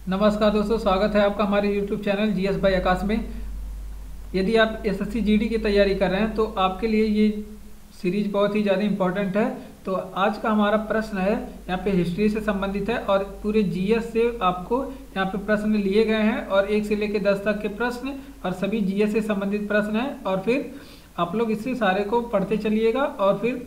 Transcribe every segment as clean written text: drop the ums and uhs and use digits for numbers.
नमस्कार दोस्तों, स्वागत है आपका हमारे YouTube चैनल जीएस बाय आकाश में। यदि आप एसएससी जीडी की तैयारी कर रहे हैं तो आपके लिए ये सीरीज बहुत ही ज़्यादा इम्पोर्टेंट है। तो आज का हमारा प्रश्न है यहाँ पे हिस्ट्री से संबंधित है और पूरे जीएस से आपको यहाँ पे प्रश्न लिए गए हैं और 1 से लेकर 10 तक के प्रश्न और सभी जीएस से संबंधित प्रश्न हैं। और फिर आप लोग इससे सारे को पढ़ते चलिएगा और फिर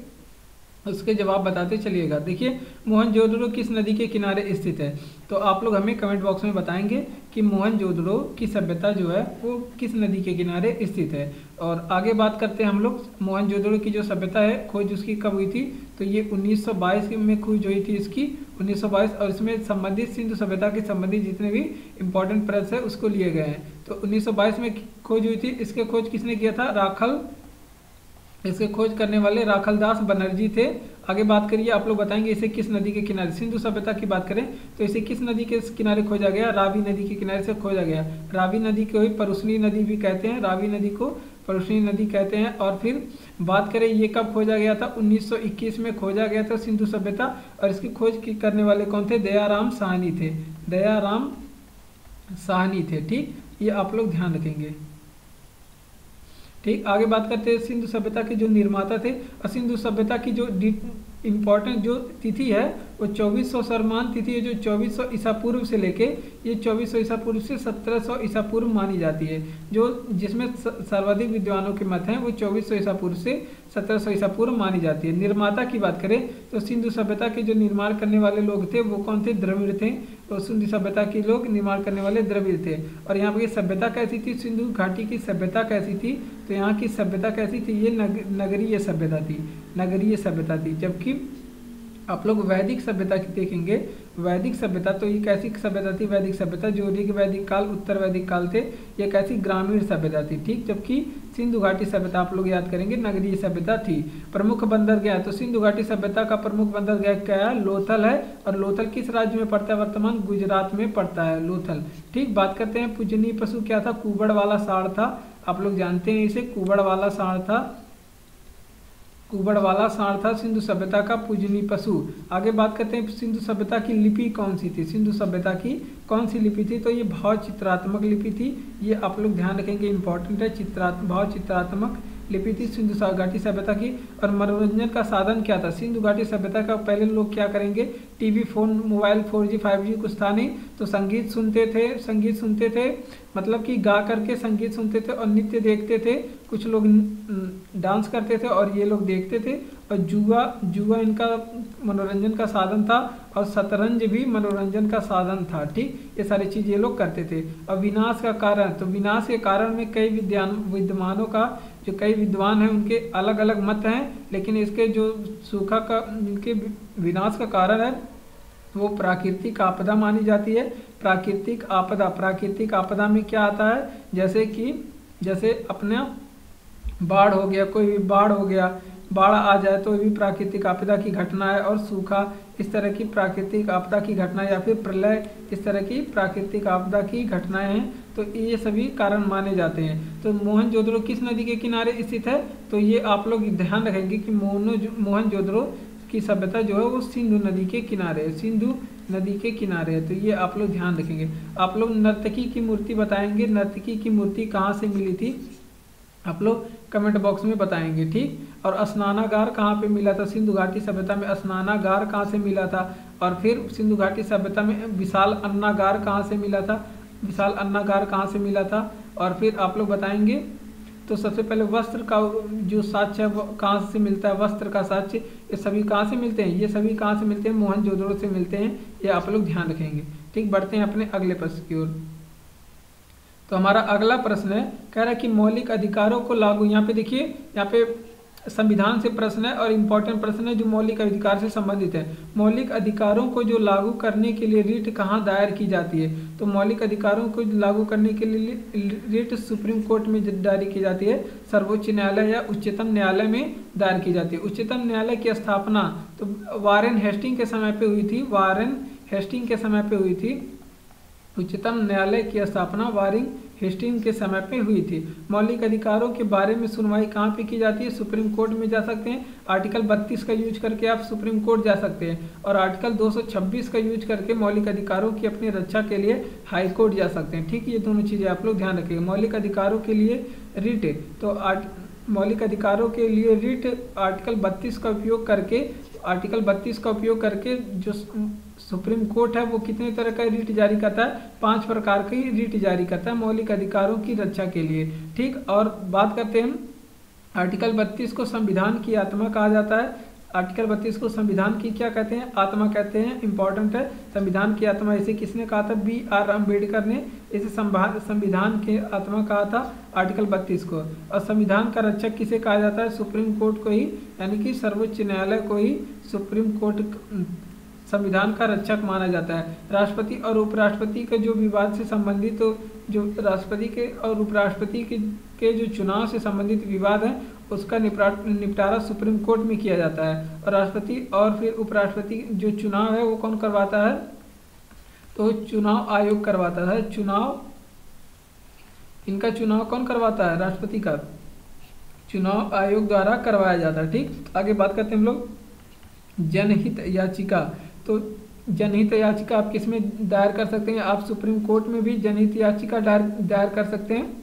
उसके जवाब बताते चलिएगा। देखिए, मोहनजोदड़ो किस नदी के किनारे स्थित है? तो आप लोग हमें कमेंट बॉक्स में बताएंगे कि मोहनजोदड़ो की सभ्यता जो है वो किस नदी के किनारे स्थित है। और आगे बात करते हैं हम लोग। मोहनजोदड़ो की जो सभ्यता है, खोज उसकी कब हुई थी? तो ये 1922 में खोज हुई थी इसकी, 1922। और इसमें संबंधित सिंधु सभ्यता के संबंधित जितने भी इंपॉर्टेंट प्रश्न है उसको लिए गए हैं। तो 1922 में खोज हुई थी। इसके खोज किसने किया था? इसके खोज करने वाले राखलदास बनर्जी थे। आगे बात करिए, आप लोग बताएंगे इसे किस नदी के किनारे, सिंधु सभ्यता की बात करें तो इसे किस नदी के किनारे खोजा गया? रावी नदी के किनारे से खोजा गया। रावी नदी को ही परुष्णी नदी भी कहते हैं, रावी नदी को परुष्णी नदी कहते हैं। और फिर बात करें ये कब खोजा गया था? 1921 में खोजा गया था सिंधु सभ्यता। और इसकी खोज करने वाले कौन थे? दयाराम साहनी थे, दयाराम साहनी थे। ठीक, ये आप लोग ध्यान रखेंगे। ठीक, आगे बात करते हैं सिंधु सभ्यता के जो निर्माता थे। और सिंधु सभ्यता की जो इम्पोर्टेंट जो तिथि है वो 2400 सर्वमान तिथि है, जो 2400 ईसा पूर्व से लेके ये 2400 ईसा पूर्व से 1700 ईसा पूर्व मानी जाती है। जो जिसमें सर्वाधिक विद्वानों के मत हैं वो 2400 ईसा पूर्व से 1700 ईसा पूर्व मानी जाती है। निर्माता की बात करें तो सिंधु सभ्यता के जो निर्माण करने वाले लोग थे वो कौन थे? द्रविड़ थे। तो सिंधु सभ्यता के लोग निर्माण करने वाले द्रविड़ थे। और यहाँ पर सभ्यता कैसी थी? सिंधु घाटी की सभ्यता कैसी थी? तो यहाँ की सभ्यता कैसी थी? ये नगरीय सभ्यता थी, नगरीय सभ्यता थी। जबकि आप लोग वैदिक सभ्यता की देखेंगे, वैदिक सभ्यता तो ये कैसी सभ्यता थी? वैदिक सभ्यता जो ऋग वैदिक काल, उत्तर वैदिक काल थे, ये कैसी ग्रामीण सभ्यता थी। ठीक, जबकि सिंधु घाटी सभ्यता आप लोग याद करेंगे नगरीय सभ्यता थी। प्रमुख बंदरगाह, तो सिंधु घाटी सभ्यता का प्रमुख बंदरगाह क्या है? लोथल है। और लोथल किस राज्य में पड़ता है? वर्तमान गुजरात में पड़ता है लोथल। ठीक, बात करते हैं पूजनीय पशु क्या था? कुबड़ वाला सांड था। आप लोग जानते हैं इसे, कुबड़ वाला सांड था, कुबड़ वाला सांड था सिंधु सभ्यता का पूजनीय पशु। आगे बात करते हैं सिंधु सभ्यता की लिपि कौन सी थी? सिंधु सभ्यता की कौन सी लिपि थी? तो ये भाव चित्रात्मक लिपि थी। ये आप लोग ध्यान रखेंगे, इंपॉर्टेंट है। भाव चित्रात्मक लिपि थी सिंधु घाटी सभ्यता की। और मनोरंजन का साधन क्या था? सिंधु घाटी सभ्यता का पहले लोग क्या करेंगे? TV, phone, mobile, 4G 5G कुछ था नहीं, तो संगीत सुनते थे, मतलब कि गा करके संगीत सुनते थे और नृत्य देखते थे। कुछ लोग डांस करते थे और ये लोग देखते थे। और जुआ इनका मनोरंजन का साधन था। और शतरंज भी मनोरंजन का साधन था। ठीक, ये सारी चीज़ ये लोग करते थे। और विनाश का कारण, तो विनाश के कारण में कई विद्वानों का, जो कई विद्वान हैं उनके अलग अलग मत हैं। लेकिन इसके जो सूखा का, इनके विनाश का कारण है वो प्राकृतिक आपदा मानी जाती है। प्राकृतिक आपदा में क्या आता है? जैसे अपना बाढ़ हो गया, कोई भी बाढ़ हो गया, बाढ़ आ जाए तो ये भी प्राकृतिक आपदा की घटना है। और सूखा इस तरह की प्राकृतिक आपदा की घटना, या फिर प्रलय इस तरह की प्राकृतिक आपदा की घटनाएं हैं। तो ये सभी कारण माने जाते हैं। तो मोहनजोदड़ो किस नदी के किनारे स्थित है? तो ये आप लोग ध्यान रखेंगे कि मोहनजोदड़ो की सभ्यता जो है वो सिंधु नदी के किनारे है, सिंधु नदी के किनारे है। तो ये आप लोग ध्यान रखेंगे। आप लोग नर्तकी की मूर्ति बताएंगे, नर्तकी की मूर्ति कहाँ से मिली थी? आप लोग कमेंट बॉक्स में बताएंगे। ठीक, और स्नानागार कहाँ पे मिला था? सिंधु घाटी सभ्यता में स्नानागार कहाँ से मिला था? और फिर सिंधु घाटी सभ्यता में विशाल अन्नागार कहाँ से मिला था? विशाल अन्नागार कहाँ से मिला था? और फिर आप लोग बताएंगे। तो सबसे पहले वस्त्र का जो साक्ष्य है वो कहाँ से मिलता है? वस्त्र का साक्ष्य ये सभी कहाँ से मिलते हैं? ये सभी कहाँ से मिलते हैं? मोहनजोदड़ो से मिलते हैं। ये आप लोग ध्यान रखेंगे। ठीक, बढ़ते हैं अपने अगले प्रश्न की ओर। तो हमारा अगला प्रश्न है, कह रहा है कि मौलिक अधिकारों को लागू, यहाँ पे देखिए, यहाँ पे संविधान से प्रश्न है और इम्पोर्टेंट प्रश्न है जो मौलिक अधिकार से संबंधित है। मौलिक अधिकारों को जो लागू करने के लिए रिट कहाँ दायर की जाती है? तो मौलिक अधिकारों को लागू करने के लिए रिट सुप्रीम कोर्ट में दायर की जाती है, सर्वोच्च न्यायालय या उच्चतम न्यायालय में दायर की जाती है। उच्चतम न्यायालय की स्थापना तो वारेन हेस्टिंग के समय पे हुई थी, वारेन हेस्टिंग के समय पे हुई थी। उच्चतम न्यायालय की स्थापना वारिंग हेस्टिंग के समय पे हुई थी। मौलिक अधिकारों के बारे में सुनवाई कहाँ पे की जाती है? सुप्रीम कोर्ट में जा सकते हैं। आर्टिकल 32 का यूज करके आप सुप्रीम कोर्ट जा सकते हैं और आर्टिकल 226 का यूज करके मौलिक अधिकारों की अपनी रक्षा के लिए हाई कोर्ट जा सकते हैं। ठीक, ये दोनों चीज़ें आप लोग ध्यान रखिएगा। मौलिक अधिकारों के लिए रिट, तो मौलिक अधिकारों के लिए रिट आर्टिकल 32 का उपयोग करके जो सुप्रीम कोर्ट है वो कितने तरह का रिट जारी करता है? 5 प्रकार की रिट जारी करता है मौलिक अधिकारों की रक्षा के लिए। ठीक, और बात करते हैं आर्टिकल 32 को संविधान की आत्मा कहा जाता है। आर्टिकल 32 को संविधान की क्या कहते हैं? आत्मा कहते हैं। इंपॉर्टेंट है, संविधान की आत्मा इसे किसने कहा था? B.R. अम्बेडकर ने इसे संविधान की आत्मा कहा था आर्टिकल 32 को। और संविधान का रक्षक किसे कहा जाता है? सुप्रीम कोर्ट को ही, यानी कि सर्वोच्च न्यायालय को ही सुप्रीम कोर्ट संविधान का रक्षक माना जाता है। राष्ट्रपति और उपराष्ट्रपति के जो विवाद से संबंधित, तो जो राष्ट्रपति के और उपराष्ट्रपति के जो चुनाव से संबंधित विवाद है उसका निपटारा सुप्रीम कोर्ट में किया जाता है। और राष्ट्रपति और फिर उपराष्ट्रपति जो चुनाव है वो कौन करवाता है? तो चुनाव आयोग करवाता है। इनका चुनाव कौन करवाता है? राष्ट्रपति का चुनाव आयोग द्वारा करवाया जाता है। ठीक, आगे बात करते हैं हम लोग जनहित याचिका। तो जनहित याचिका आप किस में दायर कर सकते हैं? आप सुप्रीम कोर्ट में भी जनहित याचिका दायर कर सकते हैं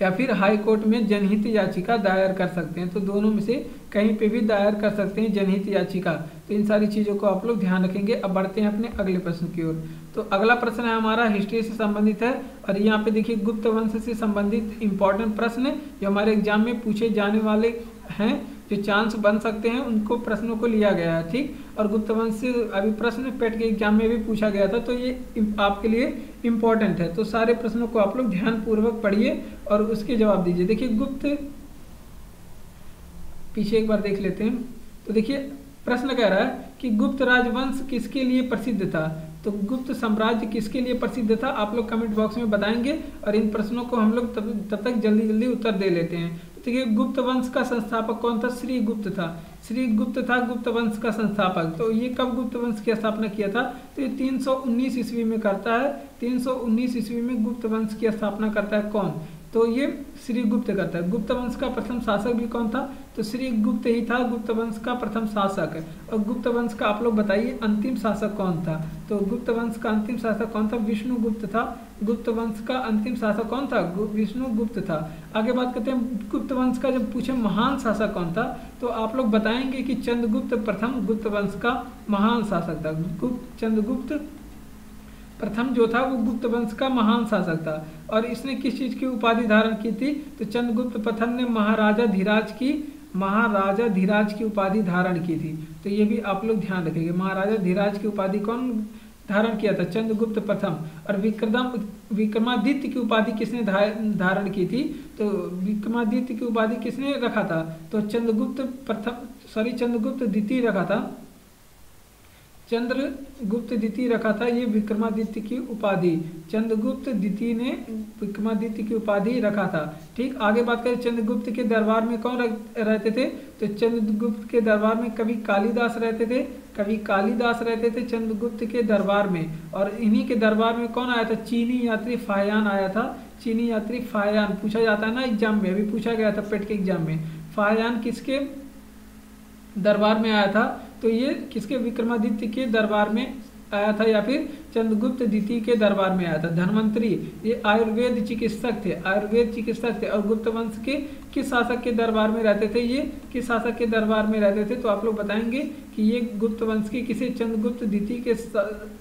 या फिर हाई कोर्ट में जनहित याचिका दायर कर सकते हैं। तो दोनों में से कहीं पे भी दायर कर सकते हैं जनहित याचिका। तो इन सारी चीज़ों को आप लोग ध्यान रखेंगे। अब बढ़ते हैं अपने अगले प्रश्न की ओर। तो अगला प्रश्न है हमारा हिस्ट्री से संबंधित है और यहाँ पे देखिए गुप्त वंश से संबंधित इंपॉर्टेंट प्रश्न जो हमारे एग्जाम में पूछे जाने वाले हैं, जो चांस बन सकते हैं उनको प्रश्नों को लिया गया है। ठीक, और गुप्त वंश से अभी प्रश्न पेट के एग्जाम में भी पूछा गया था, तो ये आपके लिए इम्पोर्टेंट है। तो सारे प्रश्नों को आप लोग ध्यान पूर्वक पढ़िए और उसके जवाब दीजिए। देखिए गुप्त, पीछे एक बार देख लेते हैं। तो देखिए प्रश्न कह रहा है कि गुप्त राजवंश किसके लिए प्रसिद्ध था? तो गुप्त साम्राज्य किसके लिए प्रसिद्ध था? आप लोग कमेंट बॉक्स में बताएंगे और इन प्रश्नों को हम लोग तब तक जल्दी उत्तर दे लेते हैं। देखिए गुप्त वंश का संस्थापक कौन था? श्री गुप्त था। श्री गुप्त था गुप्त वंश का संस्थापक। तो ये कब गुप्त वंश की स्थापना किया था? तो ये 319 ईस्वी में करता है। 319 ईस्वी में गुप्त वंश की स्थापना करता है। कौन? तो ये श्री गुप्त करता है। गुप्त वंश का प्रथम शासक भी कौन था? तो श्री गुप्त ही था गुप्त वंश का प्रथम शासक। और गुप्त वंश का आप लोग बताइए अंतिम शासक कौन था? तो गुप्त वंश का अंतिम शासक कौन था? विष्णुगुप्त था। गुप्त वंश का अंतिम शासक कौन था? विष्णुगुप्त था। आगे बात करते हैं गुप्त वंश का जब पूछे महान शासक कौन था, तो आप लोग बताएंगे कि चंद्रगुप्त प्रथम गुप्त वंश का महान शासक था। चंद्रगुप्त प्रथम जो था वो गुप्त वंश का महान शासक था। और इसने किस चीज की उपाधि धारण की थी? तो चंद्रगुप्त प्रथम ने महाराजा धीराज की उपाधि धारण की थी। तो ये भी आप लोग ध्यान रखेंगे। महाराजा धीराज की उपाधि कौन धारण किया था? चंद्रगुप्त प्रथम। और विक्रमादित्य की उपाधि किसने धारण की थी? तो विक्रमादित्य की उपाधि किसने रखा था? तो चंद्रगुप्त द्वितीय रखा था। चंद्रगुप्त द्वितीय रखा था ये विक्रमादित्य की उपाधि। चंद्रगुप्त द्वितीय ने विक्रमादित्य की उपाधि रखा था। ठीक, आगे बात करें चंद्रगुप्त के दरबार में कौन रहते थे? तो चंद्रगुप्त के दरबार में कवि कालिदास रहते थे। चंद्रगुप्त के दरबार में। और इन्हीं के दरबार में कौन आया था? चीनी यात्री फाहियान आया था। चीनी यात्री फाहियान पूछा जाता है ना एग्जाम में, अभी पूछा गया था पेट के एग्जाम में। फाहियान किसके दरबार में आया था? तो ये किसके? विक्रमादित्य के दरबार में आया था या फिर चंद्रगुप्त द्वितीय के दरबार में आया था। धन्वंतरी ये आयुर्वेद चिकित्सक थे। और गुप्त वंश के किस शासक के दरबार में रहते थे? ये किस शासक के दरबार में रहते थे? तो आप लोग बताएंगे कि ये गुप्त वंश के किसी चंद्रगुप्त द्वितीय के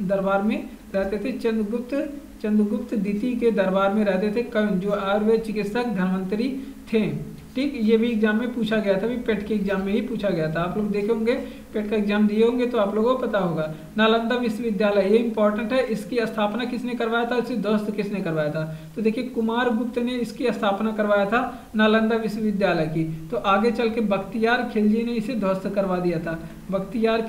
दरबार में रहते थे। चंद्रगुप्त द्वितीय के दरबार में रहते थे जो आयुर्वेद चिकित्सक धन्वंतरी थे। ठीक, ये भी एग्जाम में पूछा गया था, भी पेट के एग्जाम में ही पूछा गया था। आप लोग देखे होंगे, पेट का एग्जाम दिए होंगे तो आप लोगों को पता होगा। नालंदा विश्वविद्यालय ये इंपॉर्टेंट है। इसकी स्थापना किसने करवाया था? इसकी ध्वस्त किसने करवाया था? तो देखिए कुमार गुप्त ने इसकी स्थापना करवाया था नालंदा विश्वविद्यालय की। तो आगे चल के बख्तियार खिलजी ने इसे ध्वस्त करवा दिया था। बख्तियार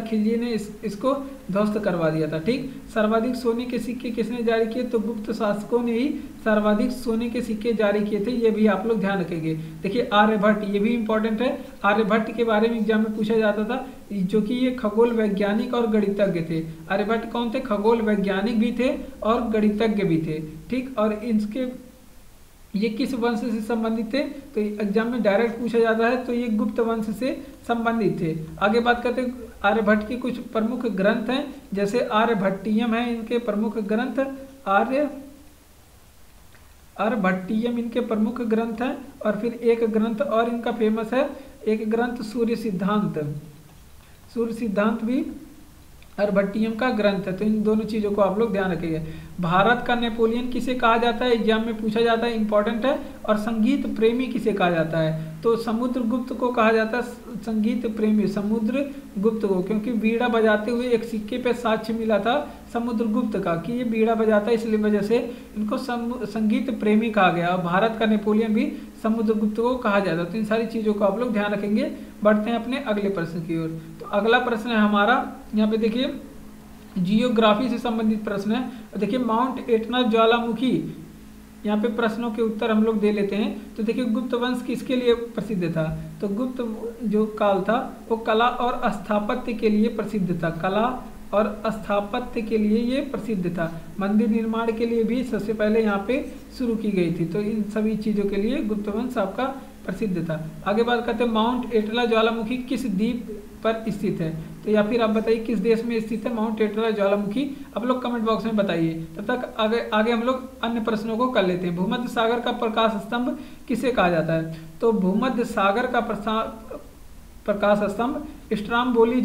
खिलजी ने इसको ध्वस्त करवा दिया था। ठीक, सर्वाधिक सोने के सिक्के किसने जारी किए? तो गुप्त शासकों ने ही सर्वाधिक सोने के सिक्के जारी किए थे। ये भी आप लोग ध्यान रखेंगे। देखिए आर्यभट्ट, ये भी इंपॉर्टेंट है। आर्यभट्ट के बारे में एग्जाम में पूछा जाता था। जो कि ये खगोल वैज्ञानिक और गणितज्ञ थे। आर्यभट्ट कौन थे? खगोल वैज्ञानिक भी थे और गणितज्ञ भी थे। ठीक, और इनके ये किस वंश से संबंधित थे? तो एग्जाम में डायरेक्ट पूछा जाता है, तो ये गुप्त वंश से संबंधित थे। आगे बात करते हैं आर्यभट्ट के कुछ प्रमुख ग्रंथ हैं, जैसे आर्यभट्टियम है इनके प्रमुख ग्रंथ, आर्यभट्टियम इनके प्रमुख ग्रंथ हैं। और फिर एक ग्रंथ और इनका फेमस है, एक ग्रंथ सूर्य सिद्धांत। सूर्य सिद्धांत भी आर्यभट्टियम का ग्रंथ है। तो इन दोनों चीज़ों को आप लोग ध्यान रखिएगा। भारत का नेपोलियन किसे कहा जाता है? एग्जाम में पूछा जाता है, इंपॉर्टेंट है। और संगीत प्रेमी किसे कहा जाता है? तो समुद्रगुप्त को कहा जाता है संगीत प्रेमी, समुद्रगुप्त को, क्योंकि बीड़ा बजाते हुए एक सिक्के पे साक्ष्य मिला था समुद्रगुप्त का कि ये बीड़ा बजाता है, इसलिए वजह से इनको संगीत प्रेमी कहा गया। और भारत का नेपोलियन भी समुद्रगुप्त को कहा जाता है। तो इन सारी चीज़ों को आप लोग ध्यान रखेंगे। बढ़ते हैं अपने अगले प्रश्न की ओर। तो अगला प्रश्न है हमारा, यहाँ पे देखिए जियोग्राफी से संबंधित प्रश्न है। देखिए माउंट एटना ज्वालामुखी, यहाँ पे प्रश्नों के उत्तर हम लोग दे लेते हैं। तो देखिए गुप्त वंश किसके लिए प्रसिद्ध था? तो गुप्त जो काल था वो कला और स्थापत्य के लिए प्रसिद्ध था। कला और स्थापत्य के लिए ये प्रसिद्ध था। मंदिर निर्माण के लिए भी सबसे पहले यहाँ पे शुरू की गई थी। तो इन सभी चीज़ों के लिए गुप्त वंश आपका प्रसिद्ध था। आगे बात करते हैं माउंट एटला ज्वालामुखी किस द्वीप पर स्थित है? तो या फिर आप बताइए किस देश में स्थित है माउंट एटला ज्वालामुखी? आप लोग कमेंट बॉक्स में बताइए। तब तक आगे हम लोग अन्य प्रश्नों को कर लेते हैं। भूमध्य सागर का प्रकाश स्तंभ किसे कहा जाता है? तो भूमध्य सागर का प्रकाश स्तंभ स्ट्राम्बोली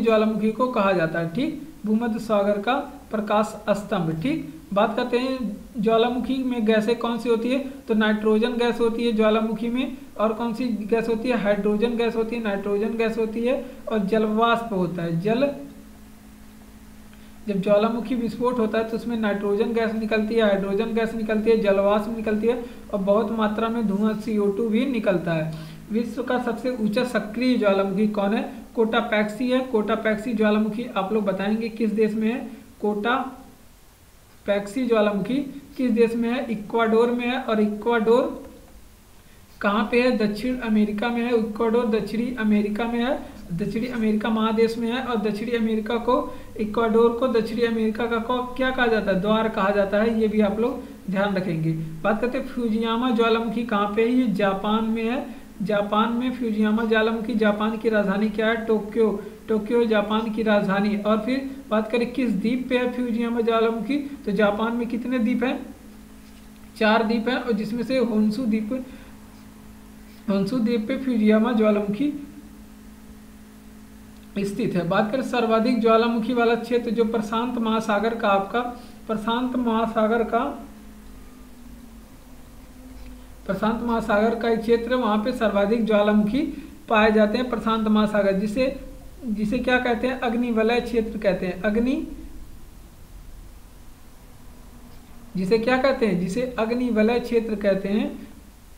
ज्वालामुखी को कहा जाता है। ठीक, भूमध्य सागर का प्रकाश स्तंभ। ठीक, बात करते हैं ज्वालामुखी में गैसें कौन सी होती है? तो नाइट्रोजन गैस होती है ज्वालामुखी में। और कौन सी गैस होती है? हाइड्रोजन गैस होती है, नाइट्रोजन गैस होती है। और जलवाष्प होता है। जब ज्वालामुखी विस्फोट होता है तो उसमें नाइट्रोजन गैस निकलती है, हाइड्रोजन गैस निकलती है, जलवाष्प निकलती है और बहुत मात्रा में धुआं CO2 भी निकलता है। विश्व का सबसे ऊंचा सक्रिय ज्वालामुखी कौन है? कोटापैक्सी है। कोटापैक्सी ज्वालामुखी आप लोग बताएंगे किस देश में है? कोटापैक्सी ज्वालामुखी किस देश में है? इक्वाडोर में है। और इक्वाडोर कहाँ पे है? दक्षिण अमेरिका में है। इक्वाडोर दक्षिणी अमेरिका में है, दक्षिणी अमेरिका महादेश में है। और दक्षिणी अमेरिका को, इक्वाडोर को दक्षिणी अमेरिका का क्या कहा जाता है? द्वार कहा जाता है। ये भी आप लोग ध्यान रखेंगे। बात करते हैं फ्यूजियामा ज्वालामुखी कहाँ पे है? ये जापान में है। जापान में फ्यूजियामा ज्वालामुखी। जापान की राजधानी क्या है? टोक्यो। टोक्यो जापान की राजधानी। और फिर बात करें किस द्वीप पे है फ्यूजियामा ज्वालामुखी? तो जापान में कितने द्वीप हैं? 4 द्वीप हैं, और जिसमें से होन्शु द्वीप पे फ्यूजियामा ज्वालामुखी स्थित है। बात करें सर्वाधिक ज्वालामुखी वाला क्षेत्र जो प्रशांत महासागर का एक क्षेत्र है, वहां पे सर्वाधिक ज्वालामुखी पाए जाते हैं। प्रशांत महासागर जिसे क्या कहते हैं? अग्निवलय क्षेत्र कहते हैं। जिसे क्या कहते हैं? जिसे अग्निवलय क्षेत्र कहते हैं,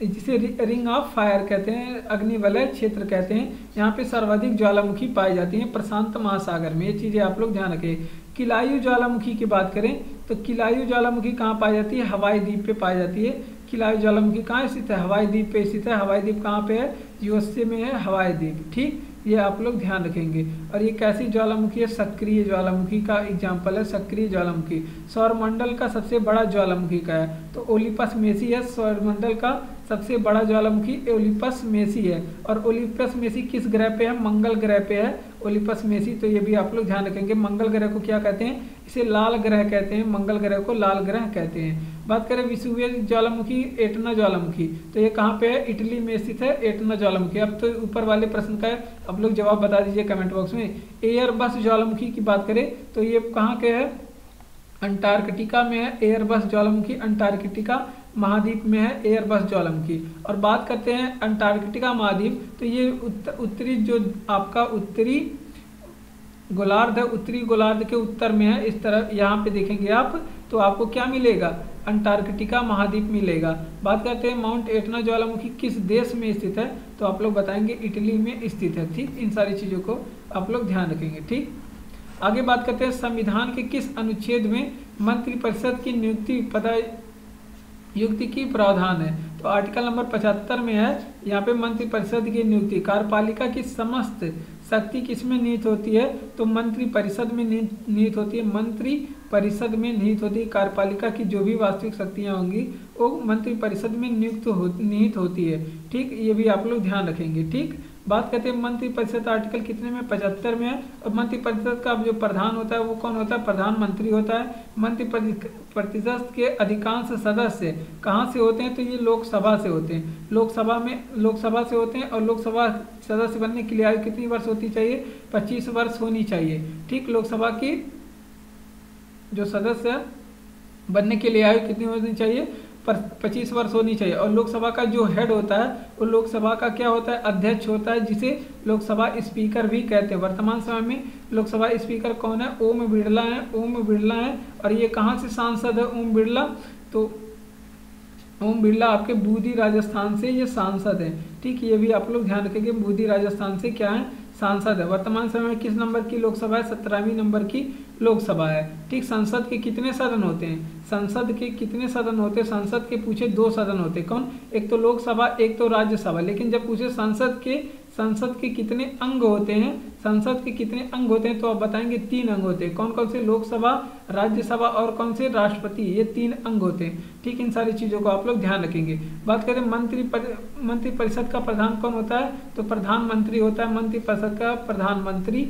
जिसे रिंग ऑफ फायर कहते हैं, अग्निवलय क्षेत्र कहते हैं। यहाँ पे सर्वाधिक ज्वालामुखी पाई जाती हैं प्रशांत महासागर में। ये चीज़ें आप लोग ध्यान रखें। किलायु ज्वालामुखी की बात करें तो किलायु ज्वालामुखी कहाँ पाई जाती है? हवाई द्वीप पे पाई जाती है। किलायु ज्वालामुखी कहाँ स्थित है? हवाई द्वीप पे स्थित है। हवाई द्वीप कहाँ पे है? USA में है हवाई द्वीप। ठीक, ये आप लोग ध्यान रखेंगे। और ये कैसी ज्वालामुखी है? सक्रिय ज्वालामुखी का एग्जाम्पल है सक्रिय ज्वालामुखी। सौरमंडल का सबसे बड़ा ज्वालामुखी का है? तो ओलिपस मेसी है। सौरमंडल का सबसे बड़ा ज्वालामुखी ओलिपस मेसी है। और ओलिपस मेसी किस ग्रह पे है? मंगल ग्रह पे है ओलिपस मेसी। तो ये भी आप लोग ध्यान रखेंगे। मंगल ग्रह को क्या कहते हैं? इसे लाल ग्रह कहते हैं। मंगल ग्रह को लाल ग्रह कहते हैं। बात करें विसुवियस ज्वालामुखी, एटना ज्वालामुखी, तो ये कहाँ पे है? इटली में स्थित है एटना ज्वालामुखी। अब तो ऊपर वाले प्रश्न का आप लोग जवाब बता दीजिए कमेंट बॉक्स में। एयरबस ज्वालामुखी की बात करें तो ये कहाँ के है? अंटार्कटिका में है एयरबस ज्वालामुखी। अंटार्कटिका महाद्वीप में है एयरबस ज्वालामुखी। और बात करते हैं अंटार्कटिका महाद्वीप, तो ये उत्तरी जो आपका उत्तरी गोलार्ध है, उत्तरी गोलार्ध के उत्तर में है। इस तरह यहाँ पे देखेंगे आप तो आपको क्या मिलेगा? अंटार्कटिका महाद्वीप मिलेगा। बात करते हैं माउंट एटना ज्वालामुखी किस देश में स्थित है? तो आप लोग बताएंगे इटली में स्थित है। ठीक, इन सारी चीज़ों को आप लोग ध्यान रखेंगे। ठीक, आगे बात करते हैं संविधान के किस अनुच्छेद में मंत्रिपरिषद की नियुक्ति की प्रावधान है? तो आर्टिकल नंबर 75 में है, यहाँ पे मंत्रिपरिषद की नियुक्ति, कार्यपालिका की समस्त शक्ति किसमें निहित होती है, तो मंत्री परिषद में निहित होती है। मंत्री परिषद में निहित होती है। कार्यपालिका की जो भी वास्तविक शक्तियाँ होंगी वो मंत्री परिषद में निहित होती है। ठीक, ये भी आप लोग ध्यान रखेंगे। ठीक, बात करते हैं मंत्री परिषद आर्टिकल कितने में, 75 में है। और मंत्री परिषद का जो प्रधान होता है वो कौन होता है, प्रधानमंत्री होता है। मंत्री परिषद के अधिकांश सदस्य कहाँ से होते हैं, तो ये लोकसभा से होते हैं। लोकसभा से होते हैं। और लोकसभा सदस्य बनने के लिए आयु कितनी वर्ष होती चाहिए, 25 वर्ष होनी चाहिए। ठीक, लोकसभा की जो सदस्य बनने के लिए आयु कितनी होनी चाहिए, 25 वर्ष होनी चाहिए। और लोकसभा का जो हेड होता है वो लोकसभा का क्या होता है, अध्यक्ष होता है, जिसे लोकसभा स्पीकर भी कहते हैं। वर्तमान समय में लोकसभा स्पीकर कौन है, ओम बिरला है। ओम बिरला है। और ये कहाँ से सांसद है ओम बिरला, तो ओम बिरला आपके बूंदी राजस्थान से ये सांसद है। ठीक, ये भी आप लोग ध्यान रखेंगे, बूंदी राजस्थान से क्या है, सांसद है। वर्तमान समय में किस नंबर की लोकसभा है, 17वीं नंबर की लोकसभा है। ठीक, संसद के कितने सदन होते हैं, संसद के कितने सदन होते हैं, संसद के पूछे 2 सदन होते हैं। कौन, एक तो लोकसभा, एक तो राज्यसभा। लेकिन जब पूछे संसद के कितने अंग होते हैं, संसद के कितने अंग होते हैं, तो आप बताएंगे 3 अंग होते हैं। कौन कौन से, लोकसभा, राज्यसभा और कौन से, राष्ट्रपति, ये 3 अंग होते हैं। ठीक, इन सारी चीजों को आप लोग ध्यान रखेंगे। बात करें मंत्री परिषद का प्रधान कौन होता है, तो प्रधानमंत्री होता है। मंत्री परिषद का प्रधानमंत्री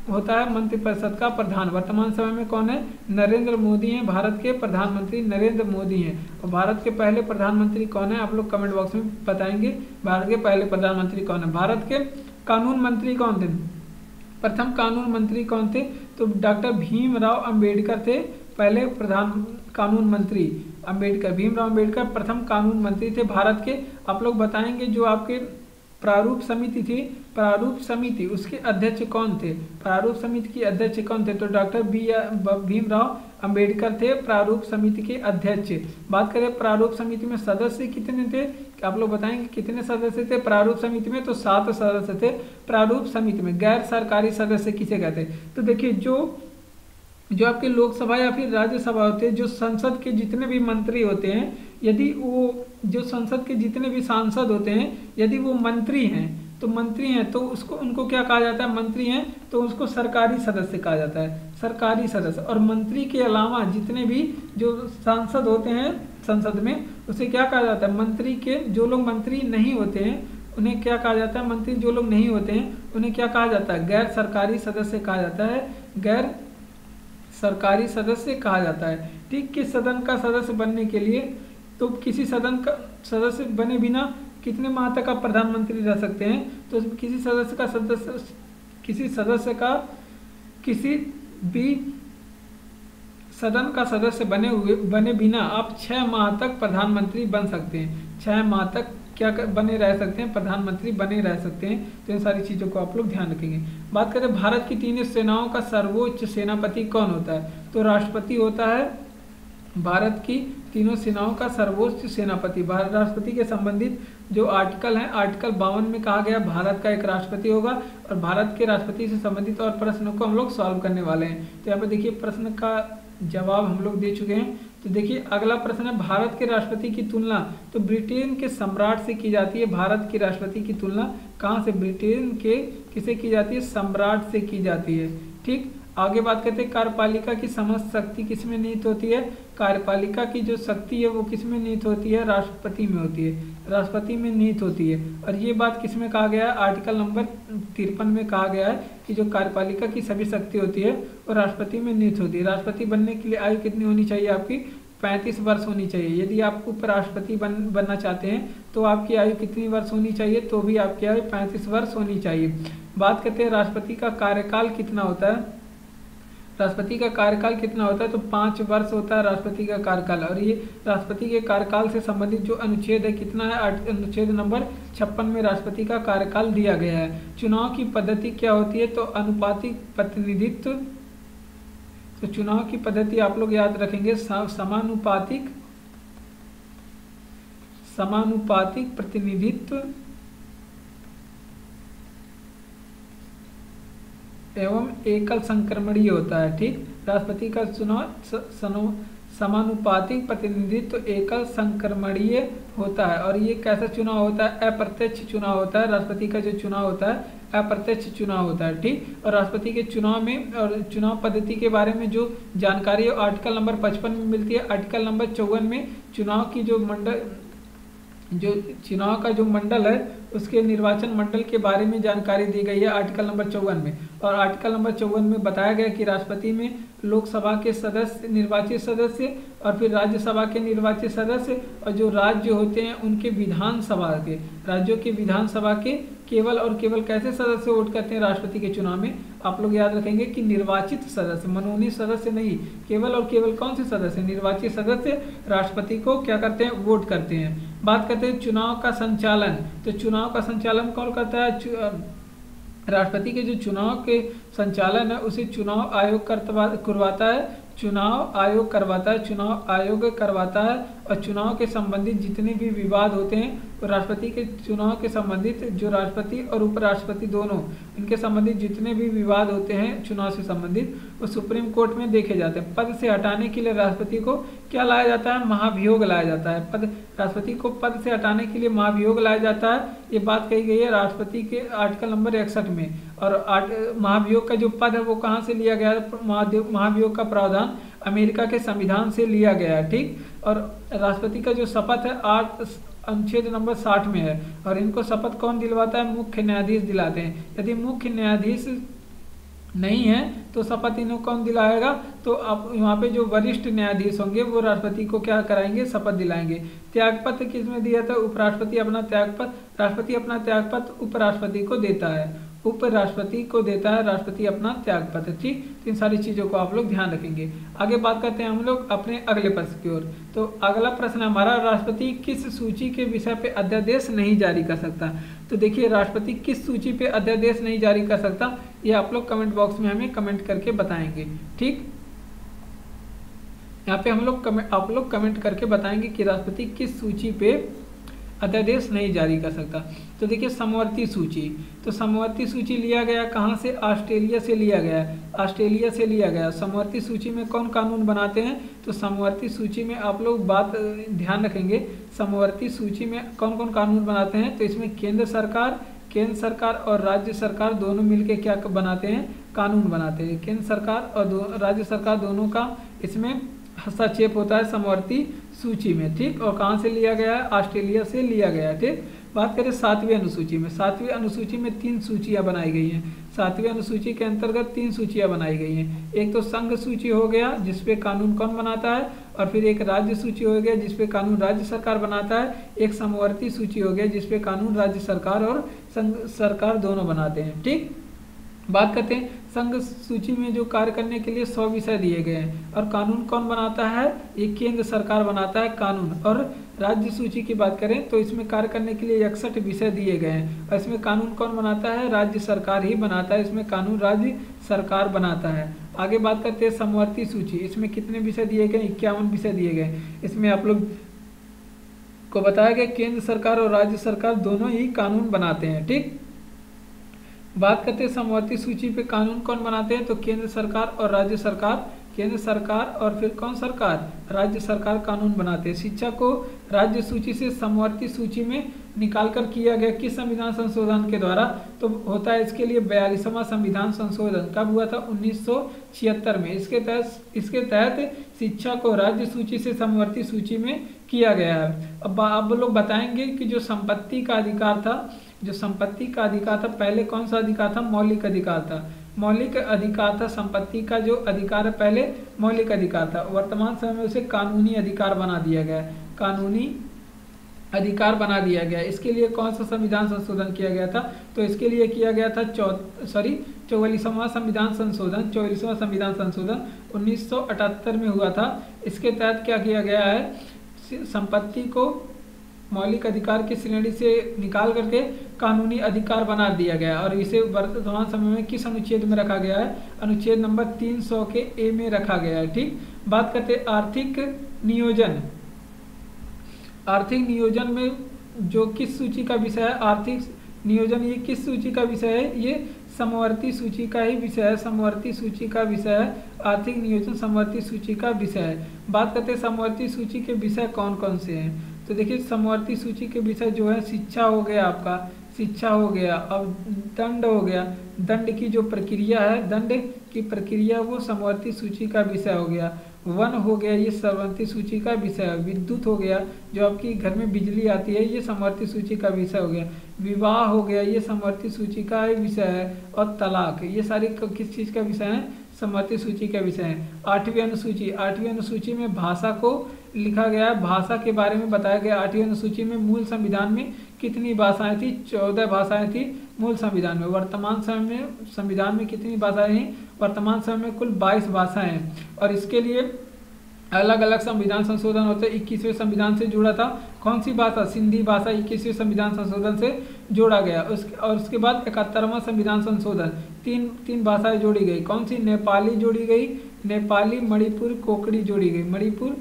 होता है, मंत्रिपरिषद का प्रधान। वर्तमान समय में कौन है, नरेंद्र मोदी हैं, भारत के प्रधानमंत्री नरेंद्र मोदी हैं। और भारत के पहले प्रधानमंत्री कौन है, आप लोग कमेंट बॉक्स में बताएंगे भारत के पहले प्रधानमंत्री कौन है। भारत के कानून मंत्री कौन थे, प्रथम कानून मंत्री कौन थे, तो डॉक्टर भीमराव अंबेडकर थे पहले प्रधान कानून मंत्री। भीमराव अंबेडकर प्रथम कानून मंत्री थे भारत के। आप लोग बताएंगे जो आपके प्रारूप समिति थी, प्रारूप समिति उसके अध्यक्ष कौन थे, प्रारूप समिति के अध्यक्ष कौन थे, तो डॉक्टर भीमराव अंबेडकर थे प्रारूप समिति के अध्यक्ष। बात करें प्रारूप समिति में सदस्य कितने थे, आप लोग बताएंगे कितने सदस्य थे प्रारूप समिति में, तो 7 सदस्य थे प्रारूप समिति में। गैर सरकारी सदस्य किसे कहते हैं, तो देखिए जो आपके लोकसभा या फिर राज्यसभा होते हैं, जो संसद के जितने भी मंत्री होते हैं, यदि वो जो संसद के जितने भी सांसद होते हैं, यदि वो मंत्री हैं तो उनको क्या कहा जाता है, मंत्री हैं तो उसको सरकारी सदस्य कहा जाता है, सरकारी सदस्य। और मंत्री के अलावा जितने भी जो सांसद होते हैं संसद में, उसे क्या कहा जाता है, मंत्री के जो लोग मंत्री नहीं होते हैं उन्हें क्या कहा जाता है, मंत्री जो लोग नहीं होते हैं उन्हें क्या कहा जाता है, गैर सरकारी सदस्य कहा जाता है, गैर सरकारी सदस्य कहा जाता है। ठीक, किस सदन का सदस्य बनने के लिए, तो किसी सदन का सदस्य बने बिना कितने माह तक आप प्रधानमंत्री रह सकते हैं, तो किसी भी सदन का सदस्य बने बिना आप 6 माह तक प्रधानमंत्री बन सकते हैं। 6 माह तक क्या बने रह सकते हैं, प्रधानमंत्री बने रह सकते हैं। तो इन सारी चीज़ों को आप लोग ध्यान रखेंगे। बात करें भारत की 3 सेनाओं का सर्वोच्च सेनापति कौन होता है, तो राष्ट्रपति होता है। भारत की 3 सेनाओं का सर्वोच्च सेनापति, भारत राष्ट्रपति के संबंधित जो आर्टिकल है, आर्टिकल 52 में कहा गया भारत का एक राष्ट्रपति होगा। और भारत के राष्ट्रपति से संबंधित और प्रश्नों को हम लोग सॉल्व करने वाले हैं। तो यहाँ पे देखिए प्रश्न का जवाब हम लोग दे चुके हैं। तो देखिए अगला प्रश्न है, भारत के राष्ट्रपति की तुलना तो ब्रिटेन के सम्राट से की जाती है। भारत के राष्ट्रपति की तुलना कहाँ से, ब्रिटेन के किसे की जाती है, सम्राट से की जाती है। ठीक, आगे बात करते हैं कार्यपालिका की समस्त शक्ति किसमें निहित होती है, कार्यपालिका की जो शक्ति है वो किसमें निहित होती है, राष्ट्रपति में होती है, राष्ट्रपति में निहित होती है। और ये बात किसमें कहा गया है, आर्टिकल नंबर 53 में कहा गया है कि जो कार्यपालिका की सभी शक्ति होती है वो राष्ट्रपति में निहित होती है। राष्ट्रपति बनने के लिए आयु कितनी होनी चाहिए, आपकी 35 वर्ष होनी चाहिए। यदि आप उपराष्ट्रपति बनना चाहते हैं तो आपकी आयु कितनी वर्ष होनी चाहिए, तो भी आपकी आयु 35 वर्ष होनी चाहिए। बात करते हैं राष्ट्रपति का कार्यकाल कितना होता है, राष्ट्रपति का कार्यकाल कितना होता है, तो 5 वर्ष होता है राष्ट्रपति का कार्यकाल। और ये राष्ट्रपति के कार्यकाल से संबंधित जो अनुच्छेद है कितना है, अनुच्छेद नंबर 56 में राष्ट्रपति का कार्यकाल दिया गया है। चुनाव की पद्धति क्या होती है, तो अनुपातिक प्रतिनिधित्व, तो चुनाव की पद्धति आप लोग याद रखेंगे समानुपातिक प्रतिनिधित्व एवं एकल संक्रमणीय होता है। ठीक, राष्ट्रपति का चुनाव समानुपातिक प्रतिनिधित्व एकल संक्रमणीय होता है। और ये कैसा चुनाव होता है? अप्रत्यक्ष चुनाव होता है। राष्ट्रपति का जो चुनाव होता है अप्रत्यक्ष चुनाव होता है, ठीक। और राष्ट्रपति के चुनाव में और चुनाव पद्धति के बारे में जो जानकारी है आर्टिकल नंबर 55 में मिलती है। आर्टिकल नंबर 54 में चुनाव की जो चुनाव का जो मंडल है उसके निर्वाचन मंडल के बारे में जानकारी दी गई है आर्टिकल नंबर 54 में। और आर्टिकल नंबर 54 में बताया गया कि राष्ट्रपति में लोकसभा के सदस्य, निर्वाचित सदस्य, और फिर राज्यसभा के निर्वाचित सदस्य, और जो राज्य होते हैं उनके विधानसभा के, राज्यों के विधानसभा के केवल और केवल कैसे सदस्य वोट करते हैं राष्ट्रपति के चुनाव में? आप लोग याद रखेंगे कि निर्वाचित सदस्य, मनोनीत सदस्य नहीं, केवल और केवल कौन से सदस्य? निर्वाचित सदस्य राष्ट्रपति को क्या करते हैं? वोट करते हैं। बात करते हैं चुनाव का संचालन। तो चुनाव का संचालन कौन करता है? राष्ट्रपति के जो चुनाव के संचालन है उसे चुनाव आयोग करवाता है, चुनाव आयोग करवाता है, चुनाव आयोग करवाता है। और चुनाव के संबंधित जितने भी विवाद होते हैं तो राष्ट्रपति के चुनाव के संबंधित जो राष्ट्रपति और उपराष्ट्रपति दोनों, इनके संबंधित जितने भी विवाद होते हैं चुनाव से संबंधित, वो सुप्रीम कोर्ट में देखे जाते हैं। पद से हटाने के लिए राष्ट्रपति को क्या लाया जाता है? महाभियोग लाया जाता है। राष्ट्रपति को पद से हटाने के लिए महाभियोग लाया जाता है। ये बात कही गई है राष्ट्रपति के आर्टिकल नंबर 61 में। और महाभियोग का जो पद है वो कहाँ से लिया गया है? महाभियोग का प्रावधान अमेरिका के संविधान से लिया गया है, ठीक। और राष्ट्रपति का जो शपथ है अनुच्छेद नंबर 60 में है। और इनको शपथ कौन दिलवाता है? मुख्य न्यायाधीश दिलाते हैं। यदि मुख्य न्यायाधीश नहीं है तो शपथ इन्हें कौन दिलाएगा? तो अब वहाँ पे जो वरिष्ठ न्यायाधीश होंगे वो राष्ट्रपति को क्या कराएंगे? शपथ दिलाएंगे। त्यागपत्र किसमें दिया था? उपराष्ट्रपति अपना त्यागपत्र, राष्ट्रपति अपना त्यागपत्र उपराष्ट्रपति को देता है, उपराष्ट्रपति को देता है राष्ट्रपति अपना त्यागपत्र, ठीक। तो इन सारी चीजों को आप लोग ध्यान रखेंगे। आगे बात करते हैं हम लोग अपने अगले प्रश्न की ओर। तो अगला प्रश्न हमारा, राष्ट्रपति किस सूची के विषय पे अध्यादेश नहीं जारी कर सकता? तो देखिए राष्ट्रपति किस सूची पे अध्यादेश नहीं जारी कर सकता, ये आप लोग कमेंट बॉक्स में हमें कमेंट करके बताएंगे, ठीक। यहाँ पे आप लोग कमेंट करके बताएंगे कि राष्ट्रपति किस सूची पे अध्यादेश नहीं जारी कर सकता। तो देखिए समवर्ती सूची, तो समवर्ती सूची लिया गया कहाँ से? ऑस्ट्रेलिया से लिया गया, ऑस्ट्रेलिया से लिया गया। समवर्ती सूची में कौन कानून बनाते हैं? तो समवर्ती सूची में आप लोग बात ध्यान रखेंगे, समवर्ती सूची में कौन कौन कानून बनाते हैं? तो इसमें केंद्र सरकार और राज्य सरकार दोनों मिलकर क्या बनाते हैं? कानून बनाते हैं। केंद्र सरकार और राज्य सरकार दोनों का इसमें हस्तक्षेप होता है समवर्ती सूची में, ठीक। और कहाँ से लिया गया है? ऑस्ट्रेलिया से लिया गया है, ठीक। बात करें 7वीं अनुसूची में, 7वीं अनुसूची में 3 सूचियां बनाई गई हैं। 7वीं अनुसूची के अंतर्गत 3 सूचियां बनाई गई हैं। एक तो संघ सूची हो गया जिसपे कानून कौन बनाता है, और फिर एक राज्य सूची हो गया जिसपे कानून राज्य सरकार बनाता है, एक समवर्ती सूची हो गया जिसपे कानून राज्य सरकार और संघ सरकार दोनों बनाते हैं, ठीक। बात करते हैं संघ सूची में जो कार्य करने के लिए 100 विषय दिए गए हैं। और कानून कौन बनाता है? ये केंद्र सरकार बनाता है कानून। और राज्य सूची की बात करें तो इसमें कार्य करने के लिए 61 विषय दिए गए हैं। और इसमें कानून कौन बनाता है? राज्य सरकार ही बनाता है, इसमें कानून राज्य सरकार बनाता है। आगे बात करते हैं समवर्ती सूची, इसमें कितने विषय दिए गए? 51 विषय दिए गए। इसमें आप लोग को बताया गया केंद्र सरकार और राज्य सरकार दोनों ही कानून बनाते हैं, ठीक। बात करते हैं समवर्ती सूची पे कानून कौन बनाते हैं? तो केंद्र सरकार और राज्य सरकार, केंद्र सरकार और फिर कौन सरकार? राज्य सरकार कानून बनाते हैं। शिक्षा को राज्य सूची से समवर्ती सूची में निकालकर किया गया किस संविधान संशोधन के द्वारा? तो होता है इसके लिए 42वां संविधान संशोधन। कब हुआ था? 1976 में। इसके तहत शिक्षा को राज्य सूची से समवर्ती सूची में किया गया है। अब आप लोग बताएंगे कि जो संपत्ति का अधिकार था, जो संपत्ति का अधिकार था, पहले कौन सा अधिकार था? मौलिक अधिकार था। मौलिक अधिकार था संपत्ति का जो अधिकार है, पहले मौलिक अधिकार था। वर्तमान समय में उसे कानूनी अधिकार बना दिया गया, कानूनी अधिकार बना दिया गया। इसके लिए कौन सा संविधान संशोधन किया गया था? तो इसके लिए किया गया था 44वां संविधान संशोधन। 44वां संविधान संशोधन 1978 में हुआ था। इसके तहत क्या किया गया है? संपत्ति को मौलिक अधिकार की श्रेणी से निकाल करके कानूनी अधिकार बना दिया गया। और इसे वर्तमान समय में किस अनुच्छेद में रखा गया है? अनुच्छेद नंबर 300 के ए में रखा गया है, ठीक। बात करते हैं आर्थिक नियोजन। आर्थिक नियोजन में जो किस सूची का विषय है? आर्थिक नियोजन ये किस सूची का विषय है? ये समवर्ती सूची का ही विषय है, समवर्ती सूची का विषय है, आर्थिक नियोजन समवर्ती सूची का विषय है। बात करते हैं समवर्ती सूची के विषय कौन कौन से हैं। तो देखिए समवर्ती सूची के विषय जो है शिक्षा हो गया, आपका शिक्षा हो गया, अब दंड हो गया, दंड की जो प्रक्रिया है, दंड की प्रक्रिया वो समवर्ती सूची का विषय हो गया। वन हो गया, ये समवर्ती सूची का विषय है। विद्युत हो गया, जो आपकी घर में बिजली आती है, ये समवर्ती सूची का विषय हो गया। विवाह हो गया, ये समवर्ती सूची का विषय है। और तलाक, ये सारी किस चीज़ का विषय है, समवर्ती सूची का विषय है। आठवीं अनुसूची, आठवीं अनुसूची में भाषा को लिखा गया है, भाषा के बारे में बताया गया। आठवीं अनुसूची में मूल संविधान में कितनी भाषाएं थी, 14 भाषाएं थी मूल संविधान में। वर्तमान समय में संविधान में कितनी भाषाएं हैं, वर्तमान समय में कुल 22 भाषाएं हैं। और इसके लिए अलग अलग संविधान संशोधन होते हैं। 21वें संविधान से जुड़ा था कौन सी भाषा, सिंधी भाषा 21वें संविधान संशोधन से जोड़ा गया। और उसके बाद 71वां संविधान संशोधन, तीन भाषाएं जोड़ी गई। कौन सी, नेपाली जोड़ी गई, नेपाली, मणिपुर, कोकड़ी जोड़ी गई। मणिपुर,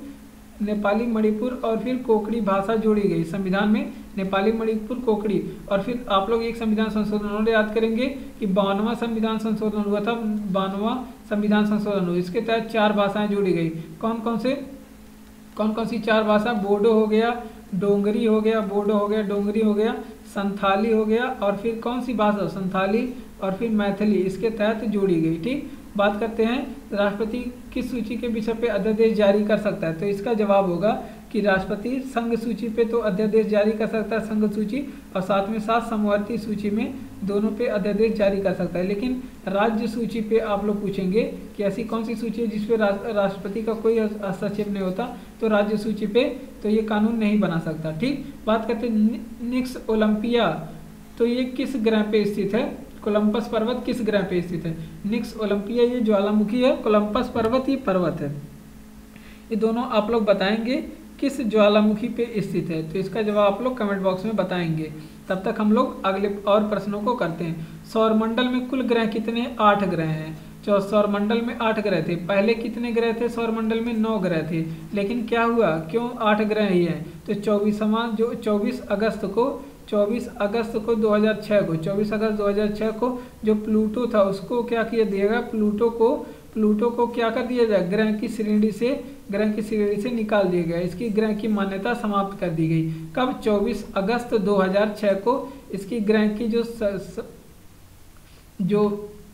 नेपाली, मणिपुर और फिर कोकड़ी भाषा जोड़ी गई संविधान में, नेपाली, मणिपुर, कोकड़ी। और फिर आप लोग एक संविधान संशोधन और याद करेंगे कि 52वां संविधान संशोधन हुआ था, 52वां संविधान संशोधन हुआ। इसके तहत 4 भाषाएं जोड़ी गई। कौन कौन सी 4 भाषा, बोडो हो गया, डोंगरी हो गया, बोडो हो गया, डोंगरी हो गया, संथाली हो गया, और फिर कौन सी भाषा, संथाली और फिर मैथिली, इसके तहत जोड़ी गई। ठीक, बात करते हैं राष्ट्रपति किस सूची के विषय पे अध्यादेश जारी कर सकता है। तो इसका जवाब होगा कि राष्ट्रपति संघ सूची पे तो अध्यादेश जारी कर सकता है, संघ सूची, और साथ में साथ समवर्ती सूची में, दोनों पे अध्यादेश जारी कर सकता है। लेकिन राज्य सूची पे आप लोग पूछेंगे कि ऐसी कौन सी सूची है जिसपे राष्ट्रपति का कोई हस्तक्षेप नहीं होता, तो राज्य सूची पे तो ये कानून नहीं बना सकता। ठीक, बात करते हैं निक्स ओलंपिया, तो ये किस ग्रह पे स्थित है, कोलंबस पर्वत किस ग्रह पे स्थित है। निक्स ओलंपिया ये ज्वालामुखी है, कोलंबस पर्वत ये पर्वत है। ये दोनों आप लोग बताएंगे किस ज्वालामुखी पे स्थित है, तो इसका जवाब आप लोग कमेंट बॉक्स में बताएंगे। तब तक हम लोग अगले और प्रश्नों को करते हैं। सौरमंडल में कुल ग्रह कितने, 8 ग्रह हैं। सौरमंडल में 8 ग्रह थे। पहले कितने ग्रह थे, सौरमंडल में 9 ग्रह थे। लेकिन क्या हुआ, क्यों 8 ग्रह ही हैं, तो 24 अगस्त को 2006 को 24 अगस्त 2006 को जो प्लूटो था उसको क्या किया दिएगा, प्लूटो को क्या कर दिया जाए, ग्रह की श्रेणी से निकाल दिया गया। इसकी ग्रह की मान्यता समाप्त कर दी गई। कब, 24 अगस्त 2006 को इसकी ग्रह की जो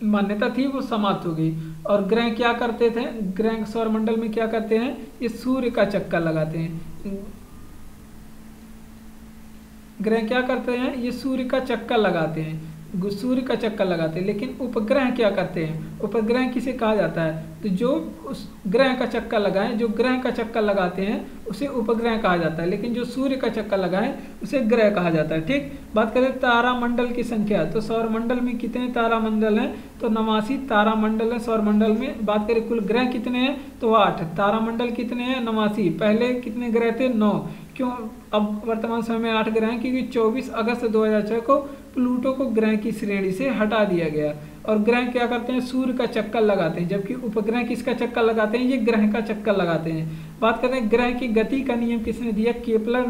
मान्यता थी वो समाप्त हो गई। और ग्रह क्या करते थे, ग्रह सौरमंडल में क्या करते हैं, ये सूर्य का चक्कर लगाते हैं। ग्रह क्या करते हैं, ये सूर्य का चक्कर लगाते हैं, सूर्य का चक्कर लगाते हैं। लेकिन उपग्रह क्या करते हैं, उपग्रह किसे कहा जाता है, तो जो उस ग्रह का चक्कर लगाएं, जो ग्रह का चक्कर लगाते हैं उसे उपग्रह कहा जाता है। लेकिन जो सूर्य का चक्कर लगाएं उसे ग्रह कहा जाता है। ठीक, बात करें तारामंडल की संख्या, तो सौरमंडल में कितने तारामंडल हैं, तो 89 तारामंडल है सौरमंडल में। बात करें कुल ग्रह कितने हैं, तो 8, तारामंडल कितने हैं, 89। पहले कितने ग्रह थे, 9। क्यों, अब वर्तमान समय में 8 ग्रह हैं, क्योंकि 24 अगस्त 2006 को प्लूटो को ग्रह की श्रेणी से हटा दिया गया। और ग्रह क्या करते हैं, सूर्य का चक्कर लगाते हैं, जबकि उपग्रह किसका चक्कर लगाते हैं, ये ग्रह का चक्कर लगाते हैं। बात करते हैं ग्रह की गति का नियम किसने दिया, केपलर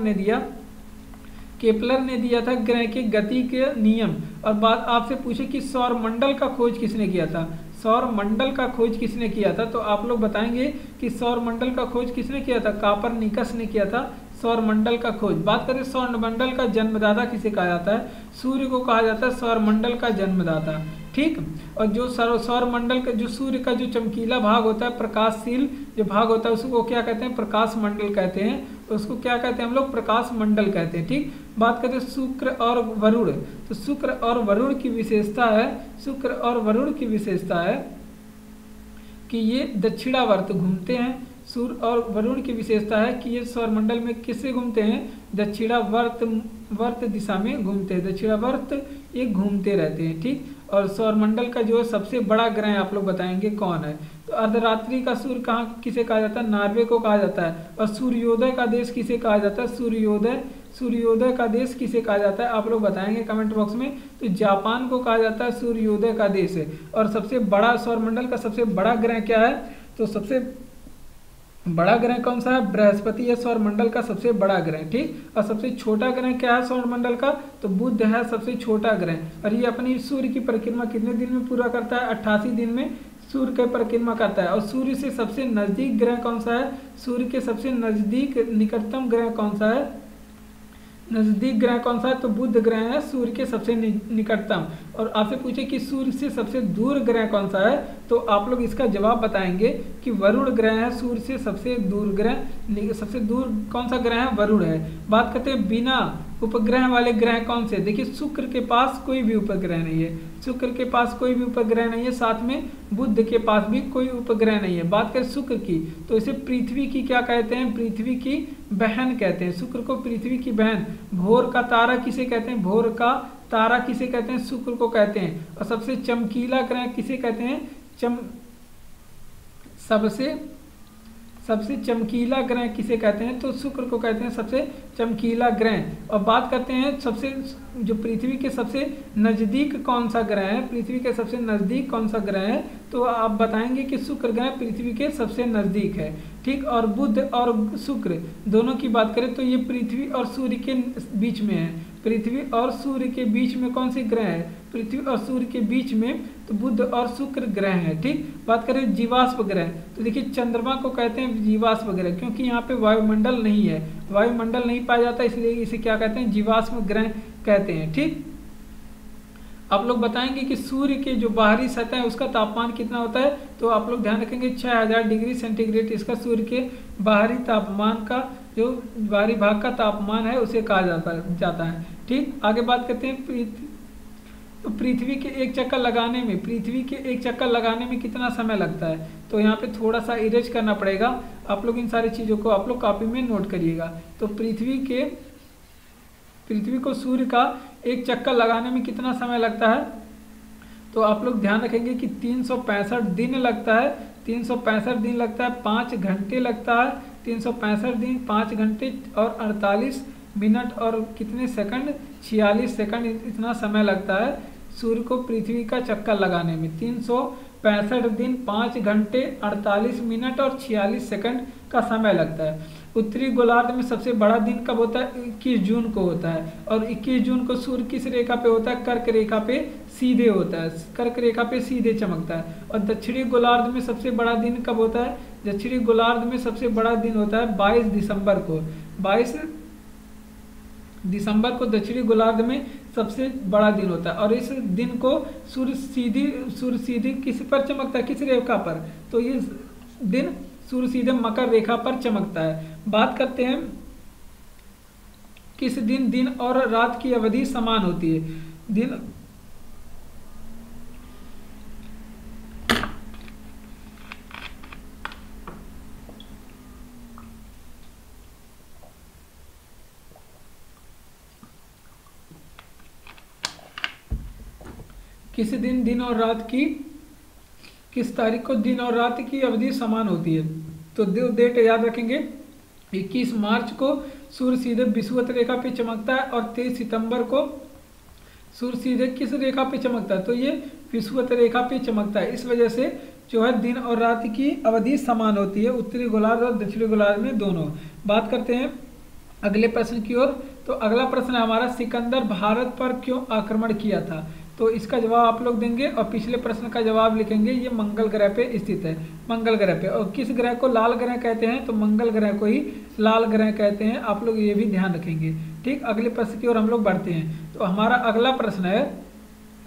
ने दिया था ग्रह की गति के नियम। और बात आपसे पूछे कि सौरमंडल का खोज किसने किया था, सौरमंडल का खोज किसने किया था, तो आप लोग बताएंगे कि सौरमंडल का खोज किसने किया था, कोपरनिकस ने किया था सौरमंडल का खोज। बात करें सौरमंडल का जन्मदाता किसे कहा जाता है, सूर्य को कहा जाता है सौरमंडल का जन्मदाता। ठीक, और जो सौरमंडल का जो सूर्य का जो चमकीला भाग होता है, प्रकाशशील जो भाग होता है, उसको क्या कहते हैं, प्रकाश मंडल कहते हैं। उसको क्या कहते हैं हम लोग, प्रकाश मंडल कहते हैं। ठीक, बात करते हैं शुक्र और वरुण, तो शुक्र और वरुण की विशेषता है कि ये दक्षिणावर्त घूमते हैं। सूर्य और वरुण की विशेषता है कि ये सौरमंडल में किससे घूमते हैं, दक्षिणावर्त दिशा में घूमते हैं, दक्षिणावर्त ये घूमते रहते हैं। ठीक, और सौरमंडल का जो सबसे बड़ा ग्रह आप लोग बताएंगे कौन है, तो अर्धरात्रि का सूर्य कहाँ किसे कहा जाता है, नार्वे को कहा जाता है। और सूर्योदय का देश किसे कहा जाता है, सूर्योदय का देश किसे कहा जाता है, आप लोग बताएंगे कमेंट बॉक्स में। तो जापान को कहा जाता है सूर्योदय का देश है। और सबसे बड़ा सौरमंडल का सबसे बड़ा ग्रह क्या है, तो सबसे बड़ा ग्रह कौन सा है? बृहस्पति है सौरमंडल का सबसे बड़ा ग्रह, ठीक। और सबसे छोटा ग्रह क्या है सौरमंडल का? तो बुध है सबसे छोटा ग्रह। और ये अपनी सूर्य की परिक्रमा कितने दिन में पूरा करता है? 88 दिन में सूर्य की परिक्रमा करता है। और सूर्य से सबसे नजदीक ग्रह कौन सा है? सूर्य के सबसे नजदीक निकटतम ग्रह कौन सा है? नजदीक ग्रह कौन सा है? तो बुध ग्रह है सूर्य के सबसे निकटतम। और आपसे पूछे कि सूर्य से सबसे दूर ग्रह कौन सा है, तो आप लोग इसका जवाब बताएंगे कि वरुण ग्रह है सूर्य से सबसे दूर ग्रह। सबसे दूर कौन सा ग्रह है? वरुण है। बात करते हैं बिना उपग्रह वाले ग्रह कौन से? देखिए शुक्र के पास कोई भी उपग्रह नहीं है, शुक्र के पास कोई भी उपग्रह नहीं है, साथ में बुध के पास भी कोई उपग्रह नहीं है। बात करें शुक्र की, तो इसे पृथ्वी की क्या कहते हैं? पृथ्वी की बहन कहते हैं। शुक्र को पृथ्वी की बहन। भोर का तारा किसे कहते हैं? भोर का तारा किसे कहते हैं? शुक्र को कहते हैं। और सबसे चमकीला ग्रह किसे कहते हैं? सबसे चमकीला ग्रह किसे कहते हैं? तो शुक्र को कहते हैं सबसे चमकीला ग्रह। और बात करते हैं सबसे जो पृथ्वी के सबसे नज़दीक कौन सा ग्रह है? पृथ्वी के सबसे नज़दीक कौन सा ग्रह है? तो आप बताएंगे कि शुक्र ग्रह पृथ्वी के सबसे नज़दीक है, ठीक। और बुध और शुक्र दोनों की बात करें तो ये पृथ्वी और सूर्य के बीच में है। पृथ्वी और सूर्य के बीच में कौन से ग्रह है? पृथ्वी और सूर्य के बीच में तो बुध और शुक्र ग्रह है, ठीक। बात करें जीवाश्म ग्रह, तो देखिए चंद्रमा को कहते हैं जीवाश्म ग्रह, क्योंकि यहाँ पे वायुमंडल नहीं है, वायुमंडल नहीं पाया जाता, इसलिए इसे क्या कहते हैं? जीवाश्म ग्रह कहते हैं, ठीक। आप लोग बताएंगे कि सूर्य के जो बाहरी सतह है उसका तापमान कितना होता है? तो आप लोग ध्यान रखेंगे 6000 डिग्री सेंटीग्रेड इसका सूर्य के बाहरी तापमान का, जो बाहरी भाग का तापमान है उसे कहा जाता है, ठीक। आगे बात करते हैं तो पृथ्वी के एक चक्कर लगाने में, पृथ्वी के एक चक्कर लगाने में कितना समय लगता है? तो यहाँ पे थोड़ा सा इरेज करना पड़ेगा, आप लोग इन सारी चीज़ों को आप लोग कॉपी में नोट करिएगा। तो पृथ्वी को सूर्य का एक चक्कर लगाने में कितना समय लगता है? तो आप लोग ध्यान रखेंगे कि 365 दिन लगता है, 365 दिन लगता है, 5 घंटे लगता है, 365 दिन 5 घंटे और 48 मिनट और कितने सेकंड? 46 सेकंड इतना समय लगता है सूर्य को पृथ्वी का चक्कर लगाने में। 365 दिन 5 घंटे 48 मिनट और 46 सेकंड का समय लगता है। उत्तरी गोलार्ध में सबसे बड़ा दिन कब होता है? 21 जून को होता है। और 21 जून को सूर्य किस रेखा पे होता है? कर्क रेखा पे सीधे होता है, कर्क रेखा पे सीधे चमकता है। और दक्षिणी गोलार्ध में सबसे बड़ा दिन कब होता है? दक्षिणी गोलार्ध में सबसे बड़ा दिन होता है 22 दिसंबर को। 22 दिसंबर को दक्षिणी गोलार्ध में सबसे बड़ा दिन होता है। और इस दिन को सूर्य सीधे किस पर चमकता है? किस रेखा पर? तो ये दिन सूर्य सीधे मकर रेखा पर चमकता है। बात करते हैं किस दिन और रात की अवधि समान होती है? दिन किस दिन और रात की, किस तारीख को दिन और रात की अवधि समान होती है? तो डेट याद रखेंगे, 21 मार्च को सूर्य सीधे विषुवत रेखा पे चमकता है और 23 सितंबर को सूर्य सीधे किस रेखा पे चमकता है? तो ये विषुवत रेखा पे चमकता है। इस वजह से जो है दिन और रात की अवधि समान होती है उत्तरी गोलार्ध और दक्षिणी गोलार्ध में दोनों। बात करते हैं अगले प्रश्न की ओर। तो अगला प्रश्न हमारा, सिकंदर भारत पर क्यों आक्रमण किया था? तो इसका जवाब आप लोग देंगे और पिछले प्रश्न का जवाब लिखेंगे। ये मंगल ग्रह पे स्थित है, मंगल ग्रह पे। और किस ग्रह को लाल ग्रह कहते हैं? तो मंगल ग्रह को ही लाल ग्रह कहते हैं, आप लोग ये भी ध्यान रखेंगे, ठीक। अगले प्रश्न की ओर हम लोग बढ़ते हैं। तो हमारा अगला प्रश्न है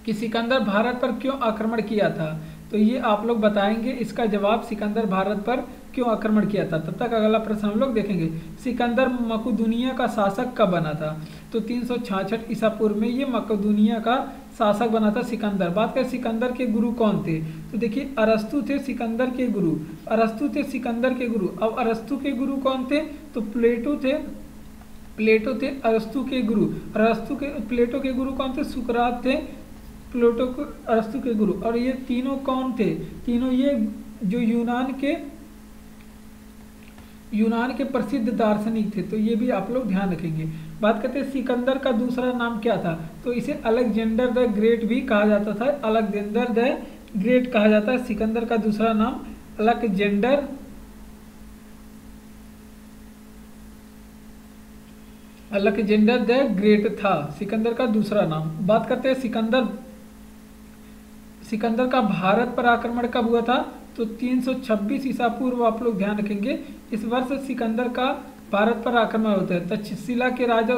कि सिकंदर भारत पर क्यों आक्रमण किया था? तो ये आप लोग बताएंगे इसका जवाब, सिकंदर भारत पर क्यों आक्रमण किया था। तब तक अगला प्रश्न हम लोग देखेंगे। सिकंदर मकदूनिया का शासक कब बना था? तो 366 ईसा पूर्व में ये मकदूनिया का शासक बना था सिकंदर। बात करें सिकंदर के गुरु कौन थे? तो देखिए अरस्तु थे सिकंदर के गुरु, अरस्तु थे सिकंदर के गुरु। अब अरस्तु के गुरु कौन थे? तो प्लेटो थे अरस्तु के गुरु। प्लेटो के गुरु कौन थे? सुकरात थे प्लेटो को अरस्तु के गुरु। और ये तीनों कौन थे? तीनों ये जो यूनान के प्रसिद्ध दार्शनिक थे। तो ये भी आप लोग ध्यान रखेंगे। बात करते हैं सिकंदर का दूसरा नाम क्या था? तो इसे अलेक्जेंडर द ग्रेट भी कहा जाता था, अलेक्जेंडर द ग्रेट कहा जाता है। सिकंदर का दूसरा नाम अलेक्जेंडर अलेक्जेंडर द ग्रेट था सिकंदर का दूसरा नाम। बात करते हैं सिकंदर का भारत पर आक्रमण कब हुआ था? तो 326 ईसा पूर्व। आप लोग ध्यान रखेंगे इस वर्ष सिकंदर का भारत पर आक्रमण होता है। तक्षशिला के राजा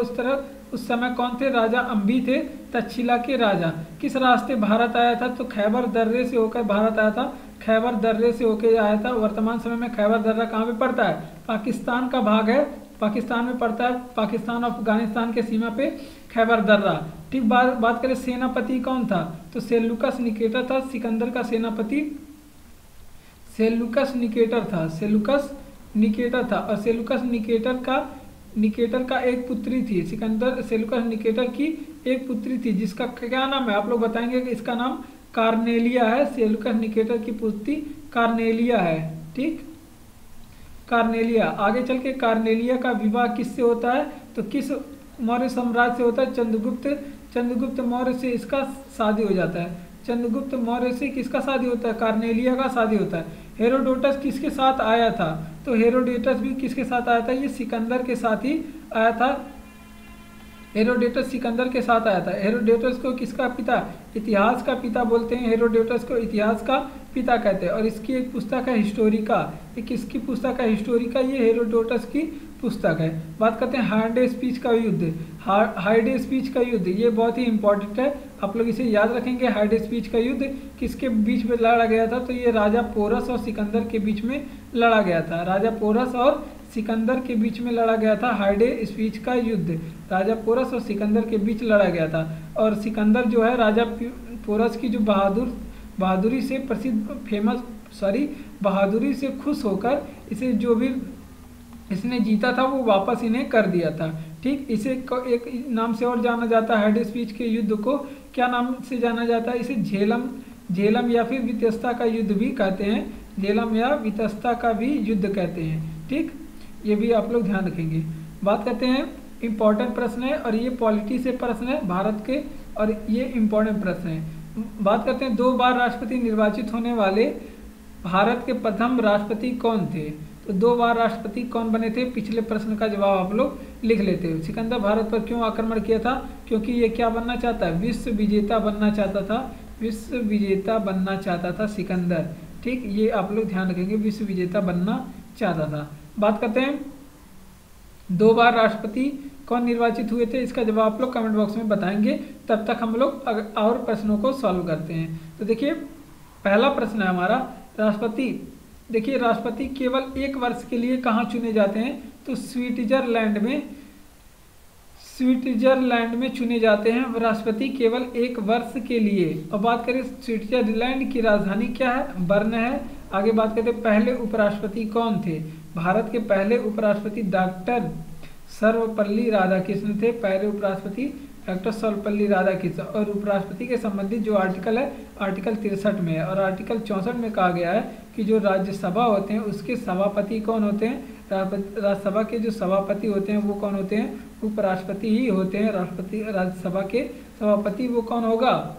उस समय कौन थे? राजा अंबी थे तक्षशिला के राजा। किस रास्ते भारत आया था? तो खैबर दर्रे से होकर भारत आया था। खैबर दर्रे से होकर आया था। वर्तमान समय में खैबर दर्रा कहाँ पे पड़ता है? पाकिस्तान का भाग है, पाकिस्तान में पड़ता है। पाकिस्तान और अफगानिस्तान के सीमा पे खैबर दर्रा। ठीक, बात करें सेनापति कौन था? तो सेल्यूकस निकेटर था सिकंदर का सेनापति। सेल्यूकस निकेटर था, सेल्यूकस निकेटर था। और सेल्यूकस निकेटर का एक पुत्री थी। सेल्यूकस निकेटर की एक पुत्री थी जिसका क्या नाम है? आप लोग बताएंगे कि इसका नाम कार्नेलिया है। सेल्यूकस निकेटर की पुत्री कार्नेलिया है। ठीक, कार्नेलिया। आगे चल के कार्नेलिया का विवाह किससे होता है? तो किस मौर्य साम्राज्य से होता है? चंद्रगुप्त मौर्य से इसका शादी हो जाता है। चंद्रगुप्त मौर्य से किसका शादी होता है? कार्नेलिया का शादी होता है। हेरोडोटस किसके साथ आया था? तो हेरोडोटस भी किसके साथ आया था? ये सिकंदर के साथ ही आया था। हेरोडोटस सिकंदर के साथ आया था। हेरोडोटस को किसका पिता? इतिहास का पिता बोलते हैं। हेरोडोटस को इतिहास का पिता कहते हैं। और इसकी एक पुस्तक है हिस्टोरिका। ये किसकी पुस्तक है? हिस्टोरिका। ये हेरोडोटस की पुस्तक है। बात करते हैं हाइडे स्पीच का युद्ध। हाइडे स्पीच का युद्ध ये बहुत ही इंपॉर्टेंट है, आप लोग इसे याद रखेंगे। हाइडे स्पीच का युद्ध किसके बीच में लड़ा गया था? तो ये राजा पोरस और सिकंदर के बीच में लड़ा गया था। राजा पोरस और सिकंदर के बीच में लड़ा गया था हाइडे स्पीच का युद्ध। राजा पोरस और सिकंदर के बीच लड़ा गया था। और सिकंदर जो है राजा पोरस की जो बहादुरी से बहादुरी से खुश होकर इसे जो भी इसने जीता था वो वापस इन्हें कर दिया था। ठीक, इसे एक नाम से और जाना जाता है। हाइडे स्पीच के युद्ध को क्या नाम से जाना जाता है? इसे झेलम या फिर वितस्ता का युद्ध भी कहते हैं। झेलम या वितस्ता का भी युद्ध कहते हैं। ठीक, ये भी आप लोग ध्यान रखेंगे। बात करते हैं इम्पोर्टेंट प्रश्न है और ये पॉलिटी से प्रश्न है भारत के, और ये इम्पोर्टेंट प्रश्न है। बात करते हैं 2 बार राष्ट्रपति निर्वाचित होने वाले भारत के प्रथम राष्ट्रपति कौन थे? तो 2 बार राष्ट्रपति कौन बने थे? पिछले प्रश्न का जवाब आप लोग लिख लेते हो। सिकंदर भारत पर क्यों आक्रमण किया था? क्योंकि ये क्या बनना चाहता है? विश्व विजेता बनना चाहता था। विश्व विजेता बनना चाहता था सिकंदर। ठीक, ये आप लोग ध्यान रखेंगे, विश्व विजेता बनना चाहता था। बात करते हैं 2 बार राष्ट्रपति कौन निर्वाचित हुए थे? इसका जवाब आप लोग कमेंट बॉक्स में बताएंगे। तब तक हम लोग और प्रश्नों को सॉल्व करते हैं। तो देखिए पहला प्रश्न है हमारा, राष्ट्रपति। देखिए राष्ट्रपति केवल 1 वर्ष के लिए कहाँ चुने जाते हैं? तो स्विट्जरलैंड में चुने जाते हैं राष्ट्रपति केवल 1 वर्ष के लिए। और बात करें स्विट्जरलैंड की राजधानी क्या है? बर्न है। आगे बात करते हैं पहले उपराष्ट्रपति कौन थे? भारत के पहले उपराष्ट्रपति डॉक्टर सर्वपल्ली राधाकृष्णन थे। पहले उपराष्ट्रपति डॉक्टर सर्वपल्ली राधाकृष्णन। और उपराष्ट्रपति के संबंधित जो आर्टिकल है आर्टिकल 63 में है। और आर्टिकल 64 में कहा गया है कि जो राज्यसभा होते हैं उसके सभापति कौन होते हैं? राज्यसभा के जो सभापति होते हैं वो कौन होते हैं? उपराष्ट्रपति ही होते हैं। राज्यसभा के सभापति वो कौन होगा?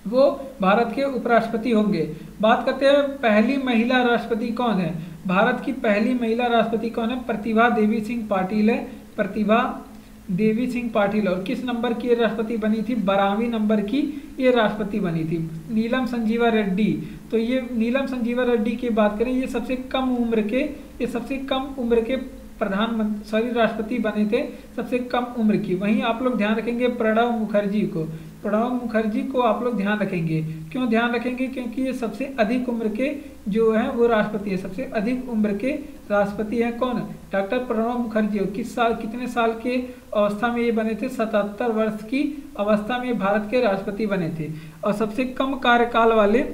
वो भारत के उपराष्ट्रपति होंगे। बात करते हैं पहली महिला राष्ट्रपति कौन है? भारत की पहली महिला राष्ट्रपति कौन है? प्रतिभा देवी सिंह पाटिल है। प्रतिभा देवी सिंह पाटिल। और किस नंबर की ये राष्ट्रपति बनी थी? 12वीं नंबर की ये राष्ट्रपति बनी थी। नीलम संजीवा रेड्डी। तो ये नीलम संजीवा रेड्डी की बात करें, ये सबसे कम उम्र के राष्ट्रपति बने थे, सबसे कम उम्र की। वहीं आप लोग ध्यान रखेंगे प्रणब मुखर्जी को आप लोग ध्यान रखेंगे। क्यों ध्यान रखेंगे? क्योंकि ये सबसे अधिक उम्र के जो है वो राष्ट्रपति है। सबसे अधिक उम्र के राष्ट्रपति हैं कौन? डॉक्टर प्रणब मुखर्जी। कितने साल के अवस्था में ये बने थे? 77 वर्ष की अवस्था में भारत के राष्ट्रपति बने थे। और सबसे कम कार्यकाल वाले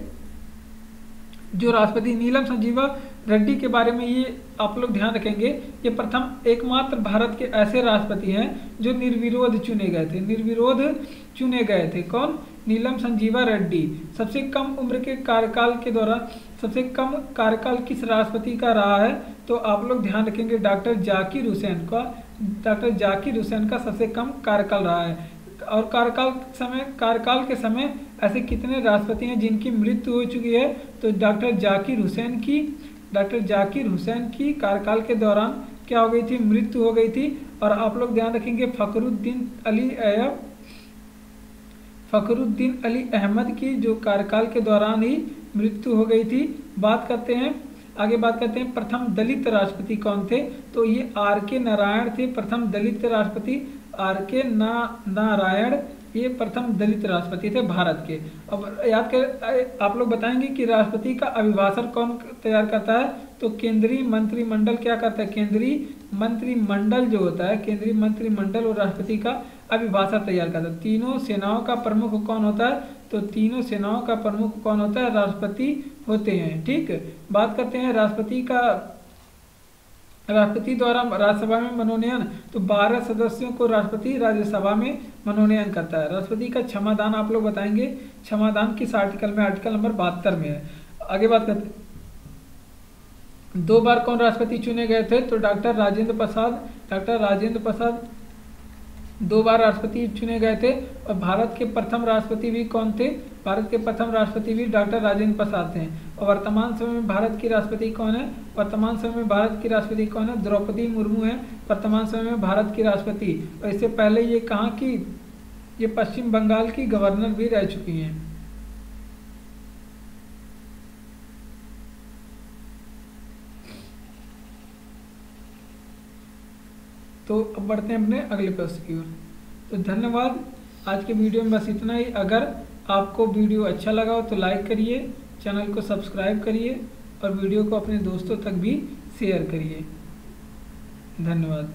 जो राष्ट्रपति नीलम संजीवा रेड्डी के बारे में ये आप लोग ध्यान रखेंगे, ये प्रथम एकमात्र भारत के ऐसे राष्ट्रपति हैं जो निर्विरोध चुने गए थे। कौन? नीलम संजीवा रेड्डी। सबसे कम उम्र के कार्यकाल के दौरान सबसे कम कार्यकाल किस राष्ट्रपति का रहा है? तो आप लोग ध्यान रखेंगे डॉक्टर जाकिर हुसैन का सबसे कम कार्यकाल रहा है। और कार्यकाल के समय ऐसे कितने राष्ट्रपति हैं जिनकी मृत्यु हो चुकी है? तो डॉक्टर जाकिर हुसैन की कार्यकाल के दौरान क्या हो गई थी, मृत्यु हो गई थी। और आप लोग ध्यान रखेंगे फ़खरुद्दीन अली अहमद की जो कार्यकाल के दौरान ही मृत्यु हो गई थी। आगे बात करते हैं प्रथम दलित राष्ट्रपति कौन थे, तो ये R.K. नारायण थे प्रथम दलित राष्ट्रपति। R.K. नारायण ये प्रथम दलित राष्ट्रपति थे भारत के। अब याद कर, आप लोग बताएंगे कि राष्ट्रपति का अभिभाषण कौन तैयार करता है, तो केंद्रीय मंत्रिमंडल क्या करता है, केंद्रीय मंत्रिमंडल जो होता है, केंद्रीय मंत्रिमंडल और राष्ट्रपति का अभिभाषण तैयार करता है। तीनों सेनाओं का प्रमुख कौन होता है, तो तीनों सेनाओं का प्रमुख कौन होता है, राष्ट्रपति होते हैं। ठीक, बात करते हैं राष्ट्रपति द्वारा राज्यसभा में मनोनयन, तो 12 सदस्यों को राष्ट्रपति राज्यसभा में मनोनयन करता है। राष्ट्रपति का क्षमादान आप लोग बताएंगे, क्षमादान किस आर्टिकल में, आर्टिकल नंबर 72 में है। आगे बात करते हैं 2 बार कौन राष्ट्रपति चुने गए थे, तो डॉक्टर राजेंद्र प्रसाद 2 बार राष्ट्रपति चुने गए थे। और भारत के प्रथम राष्ट्रपति भी कौन थे, भारत के प्रथम राष्ट्रपति भी डॉक्टर राजेंद्र प्रसाद थे। और वर्तमान समय में भारत की राष्ट्रपति कौन है, वर्तमान समय में भारत की राष्ट्रपति कौन है, द्रौपदी मुर्मू है वर्तमान समय में भारत की राष्ट्रपति। और इससे पहले ये कहाँ की, ये पश्चिम बंगाल की गवर्नर भी रह चुकी हैं। तो अब बढ़ते हैं अपने अगले प्रश्न की ओर। तो धन्यवाद, आज के वीडियो में बस इतना ही। अगर आपको वीडियो अच्छा लगा हो तो लाइक करिए, चैनल को सब्सक्राइब करिए और वीडियो को अपने दोस्तों तक भी शेयर करिए। धन्यवाद।